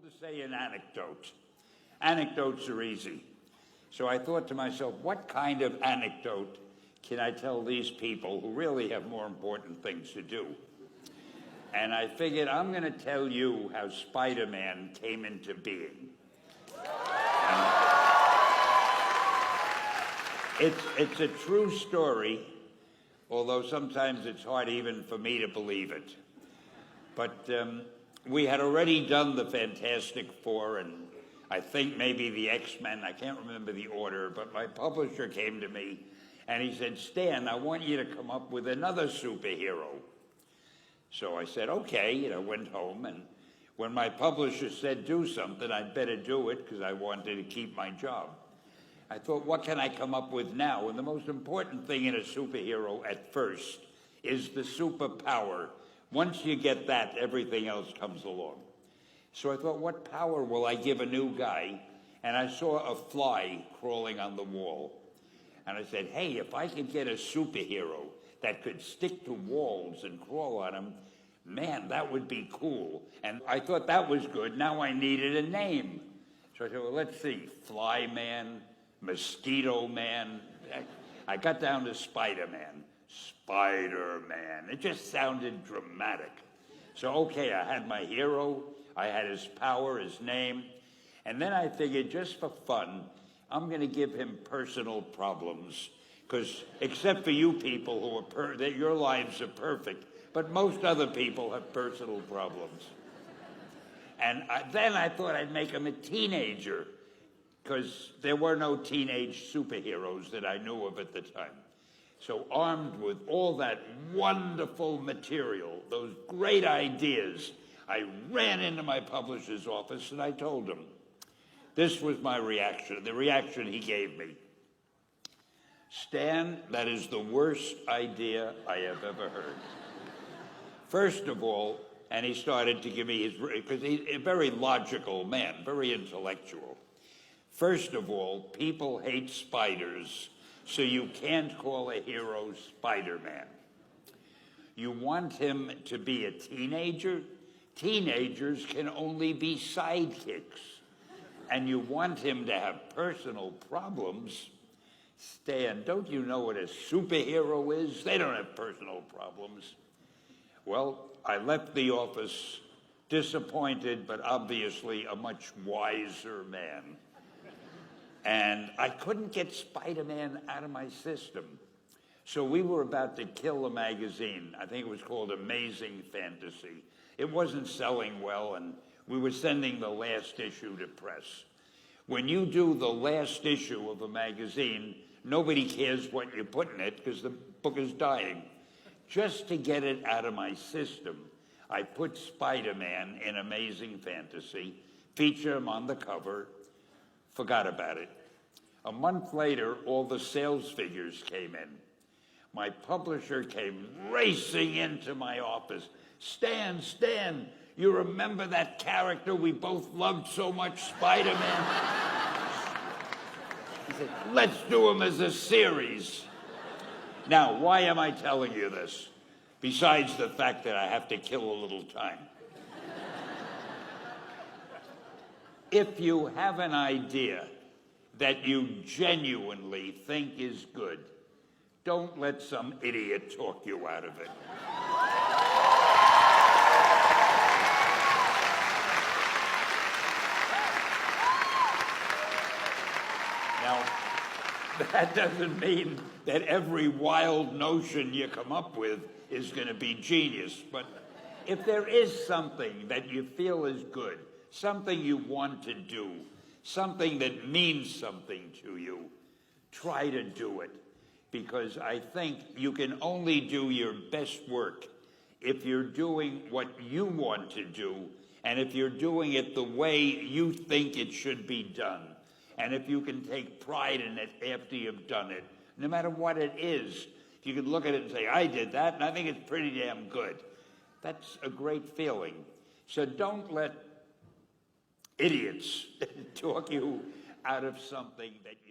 told to say an anecdote. Anecdotes are easy. So I thought to myself, what kind of anecdote can I tell these people who really have more important things to do? And I figured I'm going to tell you how Spider-Man came into being. It's a true story, although sometimes it's hard even for me to believe it. But we had already done the Fantastic Four and I think maybe the X-Men. I can't remember the order, but my publisher came to me and he said, Stan, I want you to come up with another superhero. So I said, okay, went home, and when my publisher said do something, I'd better do it because I wanted to keep my job. I thought, what can I come up with now? And the most important thing in a superhero at first is the superpower. Once you get that, everything else comes along. So I thought, what power will I give a new guy? And I saw a fly crawling on the wall. And I said, hey, if I could get a superhero that could stick to walls and crawl on them, man, that would be cool. And I thought that was good. Now I needed a name. So I said, well, let's see, Fly Man, Mosquito Man. I got down to Spider-Man. Spider-Man. It just sounded dramatic. So, okay, I had my hero. I had his power, his name. And then I figured, just for fun, I'm going to give him personal problems. Because except for you people who are that your lives are perfect, but most other people have personal problems. And then I thought I'd make him a teenager, because there were no teenage superheroes that I knew of at the time. So armed with all that wonderful material, those great ideas, I ran into my publisher's office and I told him. This was my reaction, the reaction he gave me. Stan, that is the worst idea I have ever heard. First of all, and he started to give me his, because he's a very logical man, very intellectual. First of all, people hate spiders, so you can't call a hero Spider-Man. You want him to be a teenager? Teenagers can only be sidekicks. And you want him to have personal problems? Stan, don't you know what a superhero is? They don't have personal problems. Well, I left the office disappointed, but obviously a much wiser man. And I couldn't get Spider-Man out of my system. So we were about to kill a magazine. I think it was called Amazing Fantasy. It wasn't selling well, and we were sending the last issue to press. When you do the last issue of a magazine, nobody cares what you put in it because the book is dying. Just to get it out of my system, I put Spider-Man in Amazing Fantasy, feature him on the cover, forgot about it. A month later, all the sales figures came in. My publisher came racing into my office. Stan, you remember that character we both loved so much, Spider-Man? He said, let's do him as a series. Now, why am I telling you this? Besides the fact that I have to kill a little time. If you have an idea that you genuinely think is good, don't let some idiot talk you out of it. Now, that doesn't mean that every wild notion you come up with is going to be genius, but if there is something that you feel is good, something you want to do, something that means something to you, try to do it. Because I think you can only do your best work if you're doing what you want to do, and if you're doing it the way you think it should be done, and if you can take pride in it after you've done it, no matter what it is. You can look at it and say, I did that, and I think it's pretty damn good. That's a great feeling. So don't let idiots talk you out of something that you